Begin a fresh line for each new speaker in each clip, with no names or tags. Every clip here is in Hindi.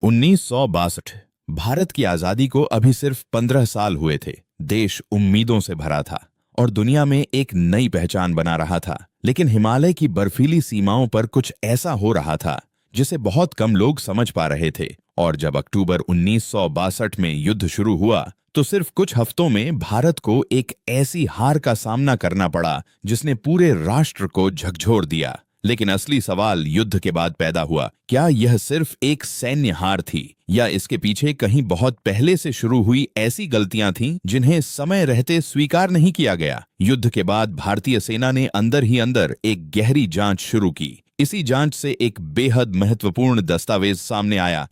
1962 भारत की आजादी को अभी सिर्फ 15 साल हुए थे। देश उम्मीदों से भरा था और दुनिया में एक नई पहचान बना रहा था। लेकिन हिमालय की बर्फीली सीमाओं पर कुछ ऐसा हो रहा था जिसे बहुत कम लोग समझ पा रहे थे। और जब अक्टूबर 1962 में युद्ध शुरू हुआ तो सिर्फ कुछ हफ्तों में भारत को एक ऐसी हार का सामना करना पड़ा जिसने पूरे राष्ट्र को झकझोर दिया। लेकिन असली सवाल युद्ध के बाद पैदा हुआ, क्या यह सिर्फ एक सैन्य हार थी या इसके पीछे कहीं बहुत पहले से शुरू हुई ऐसी गलतियां थीं जिन्हें समय रहते स्वीकार नहीं किया गया। युद्ध के बाद भारतीय सेना ने अंदर ही अंदर एक गहरी जांच शुरू की। इसी जांच से एक बेहद महत्वपूर्ण दस्तावेज सामने आया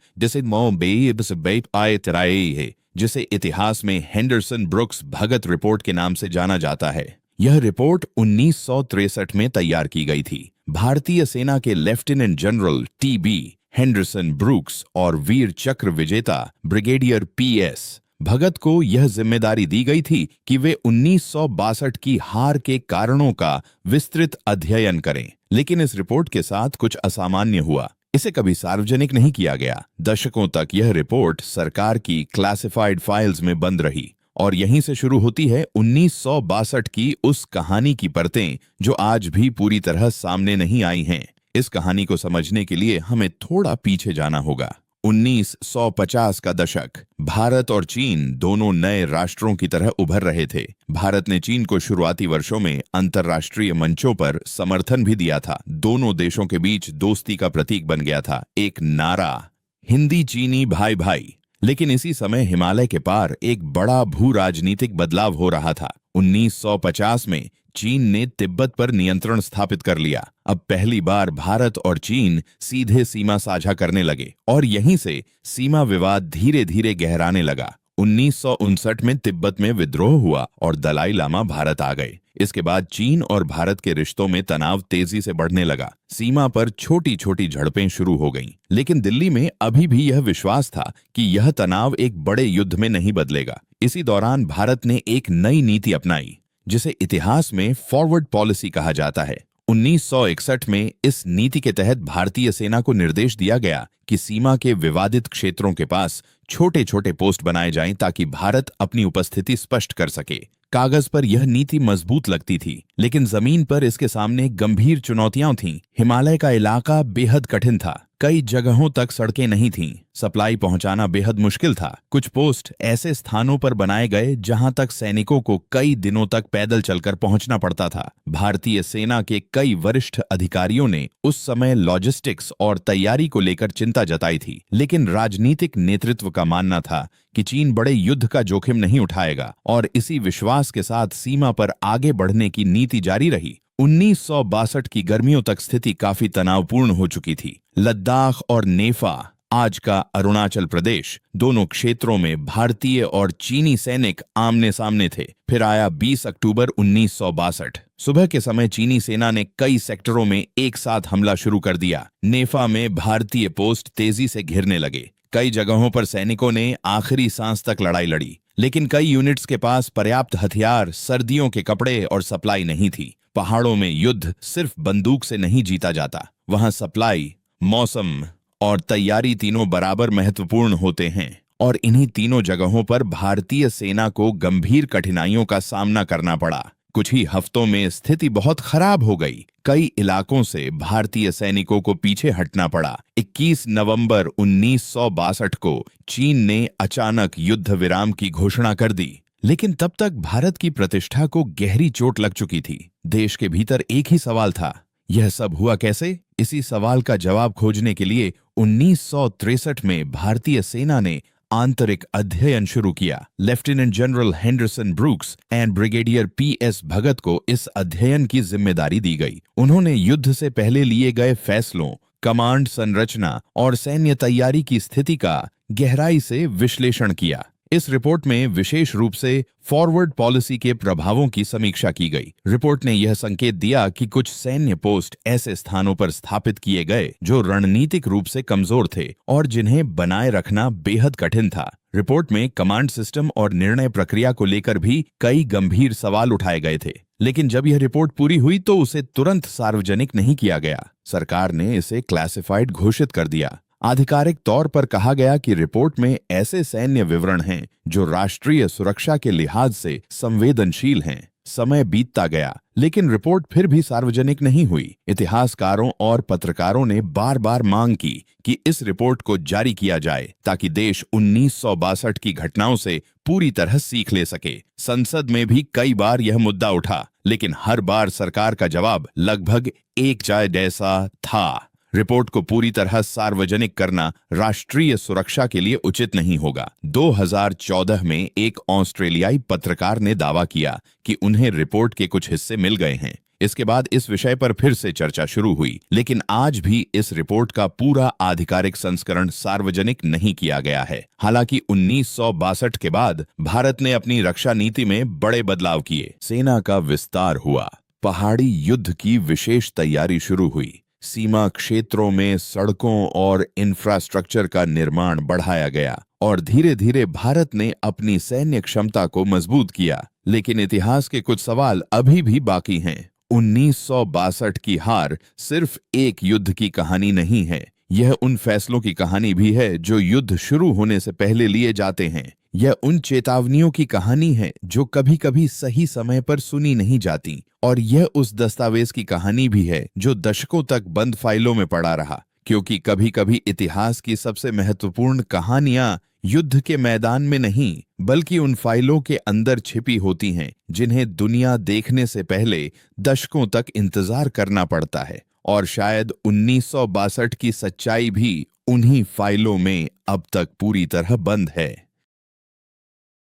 जिसे इतिहास में हेंडरसन ब्रुक्स भगत रिपोर्ट के नाम से जाना जाता है। यह रिपोर्ट 1963 में तैयार की गई थी। भारतीय सेना के lieutenant general T B. Henderson Brooks और वीर चक्र विजेता ब्रिगेडियर पी.एस. भगत को यह जिम्मेदारी दी गई थी कि वे 1962 की हार के कारणों का विस्तृत अध्ययन करें। लेकिन इस रिपोर्ट के साथ कुछ असामान्य हुआ। इसे कभी सार्वजनिक नहीं किया गया। दशकों तक यह रिपोर्ट सरकार की क्लासिफाइड फाइल्स में बंद रही। और यहीं से शुरू होती है 1962 की उस कहानी की परतें जो आज भी पूरी तरह सामने नहीं आई हैं। इस कहानी को समझने के लिए हमें थोड़ा पीछे जाना होगा। 1950 का दशक। भारत और चीन दोनों नए राष्ट्रों की तरह उभर रहे थे। भारत ने चीन को शुरुआती वर्षों में अंतर्राष्ट्रीय मंचों पर समर्थन भी दिया था। दोनों देशों के बीच दोस्ती का प्रतीक बन गया था एक नारा, हिंदी चीनी भाई भाई। लेकिन इसी समय हिमालय के पार एक बड़ा भू राजनीतिक बदलाव हो रहा था। 1950 में चीन ने तिब्बत पर नियंत्रण स्थापित कर लिया। अब पहली बार भारत और चीन सीधे सीमा साझा करने लगे और यहीं से सीमा विवाद धीरे धीरे गहराने लगा। 1959 में तिब्बत में विद्रोह हुआ और दलाई लामा भारत आ गए। इसके बाद चीन और भारत के रिश्तों में तनाव तेजी से बढ़ने लगा। सीमा पर छोटी छोटी झड़पें शुरू हो गईं। लेकिन दिल्ली में अभी भी यह विश्वास था कि यह तनाव एक बड़े युद्ध में नहीं बदलेगा। इसी दौरान भारत ने एक नई नीति अपनाई जिसे इतिहास में फॉरवर्ड पॉलिसी कहा जाता है। 1961 में इस नीति के तहत भारतीय सेना को निर्देश दिया गया कि सीमा के विवादित क्षेत्रों के पास छोटे छोटे पोस्ट बनाए जाएं ताकि भारत अपनी उपस्थिति स्पष्ट कर सके। कागज पर यह नीति मजबूत लगती थी, लेकिन जमीन पर इसके सामने गंभीर चुनौतियां थीं। हिमालय का इलाका बेहद कठिन था। कई जगहों तक सड़कें नहीं थीं। सप्लाई पहुंचाना बेहद मुश्किल था। कुछ पोस्ट ऐसे स्थानों पर बनाए गए जहां तक सैनिकों को कई दिनों तक पैदल चलकर पहुंचना पड़ता था। भारतीय सेना के कई वरिष्ठ अधिकारियों ने उस समय लॉजिस्टिक्स और तैयारी को लेकर चिंता जताई थी, लेकिन राजनीतिक नेतृत्व का मानना था कि चीन बड़े युद्ध का जोखिम नहीं उठाएगा और इसी विश्वास के साथ सीमा पर आगे बढ़ने की नीति जारी रही। 1962 की गर्मियों तक स्थिति काफी तनावपूर्ण हो चुकी थी। लद्दाख और नेफा, आज का अरुणाचल प्रदेश, दोनों क्षेत्रों में भारतीय और चीनी सैनिक आमने सामने थे। फिर आया 20 अक्टूबर 1962। सुबह के समय चीनी सेना ने कई सेक्टरों में एक साथ हमला शुरू कर दिया। नेफा में भारतीय पोस्ट तेजी से घिरने लगे। कई जगहों पर सैनिकों ने आखिरी सांस तक लड़ाई लड़ी, लेकिन कई यूनिट्स के पास पर्याप्त हथियार, सर्दियों के कपड़े और सप्लाई नहीं थी। पहाड़ों में युद्ध सिर्फ बंदूक से नहीं जीता जाता। वहां सप्लाई, मौसम और तैयारी तीनों बराबर महत्वपूर्ण होते हैं। और इन्हीं तीनों जगहों पर भारतीय सेना को गंभीर कठिनाइयों का सामना करना पड़ा। कुछ ही हफ्तों में स्थिति बहुत खराब हो गई। कई इलाकों से भारतीय सैनिकों को पीछे हटना पड़ा। 21 नवंबर 1962 को चीन ने अचानक युद्ध विराम की घोषणा कर दी। लेकिन तब तक भारत की प्रतिष्ठा को गहरी चोट लग चुकी थी। देश के भीतर एक ही सवाल था, यह सब हुआ कैसे? इसी सवाल का जवाब खोजने के लिए 1963 में भारतीय सेना ने आंतरिक अध्ययन शुरू किया। Lieutenant general Henderson Brooks and brigadier P S. Bhagat को इस अध्ययन की जिम्मेदारी दी गई। उन्होंने युद्ध से पहले लिए गए फैसलों, कमांड संरचना और सैन्य तैयारी की स्थिति का गहराई से विश्लेषण किया। इस रिपोर्ट में विशेष रूप से फॉरवर्ड पॉलिसी के प्रभावों की समीक्षा की गई। रिपोर्ट ने यह संकेत दिया कि कुछ सैन्य पोस्ट ऐसे स्थानों पर स्थापित किए गए जो रणनीतिक रूप से कमजोर थे और जिन्हें बनाए रखना बेहद कठिन था। रिपोर्ट में कमांड सिस्टम और निर्णय प्रक्रिया को लेकर भी कई गंभीर सवाल उठाए गए थे। लेकिन जब यह रिपोर्ट पूरी हुई तो उसे तुरंत सार्वजनिक नहीं किया गया। सरकार ने इसे क्लासिफाइड घोषित कर दिया। आधिकारिक तौर पर कहा गया कि रिपोर्ट में ऐसे सैन्य विवरण हैं जो राष्ट्रीय सुरक्षा के लिहाज से संवेदनशील हैं। समय बीतता गया, लेकिन रिपोर्ट फिर भी सार्वजनिक नहीं हुई। इतिहासकारों और पत्रकारों ने बार बार मांग की कि इस रिपोर्ट को जारी किया जाए ताकि देश 1962 की घटनाओं से पूरी तरह सीख ले सके। संसद में भी कई बार यह मुद्दा उठा, लेकिन हर बार सरकार का जवाब लगभग एक जैसा था। रिपोर्ट को पूरी तरह सार्वजनिक करना राष्ट्रीय सुरक्षा के लिए उचित नहीं होगा। 2014 में एक ऑस्ट्रेलियाई पत्रकार ने दावा किया कि उन्हें रिपोर्ट के कुछ हिस्से मिल गए हैं। इसके बाद इस विषय पर फिर से चर्चा शुरू हुई, लेकिन आज भी इस रिपोर्ट का पूरा आधिकारिक संस्करण सार्वजनिक नहीं किया गया है। हालांकि 1962 के बाद भारत ने अपनी रक्षा नीति में बड़े बदलाव किए। सेना का विस्तार हुआ, पहाड़ी युद्ध की विशेष तैयारी शुरू हुई, सीमा क्षेत्रों में सड़कों और इंफ्रास्ट्रक्चर का निर्माण बढ़ाया गया और धीरे धीरे भारत ने अपनी सैन्य क्षमता को मजबूत किया। लेकिन इतिहास के कुछ सवाल अभी भी बाकी हैं। 1962 की हार सिर्फ एक युद्ध की कहानी नहीं है, यह उन फैसलों की कहानी भी है जो युद्ध शुरू होने से पहले लिए जाते हैं। यह उन चेतावनियों की कहानी है जो कभी कभी सही समय पर सुनी नहीं जाती, और यह उस दस्तावेज की कहानी भी है जो दशकों तक बंद फाइलों में पड़ा रहा। क्योंकि कभी कभी इतिहास की सबसे महत्वपूर्ण कहानियां युद्ध के मैदान में नहीं, बल्कि उन फाइलों के अंदर छिपी होती हैं जिन्हें दुनिया देखने से पहले दशकों तक इंतजार करना पड़ता है। और शायद 1962 की सच्चाई भी उन्हीं फाइलों में अब तक पूरी तरह बंद है।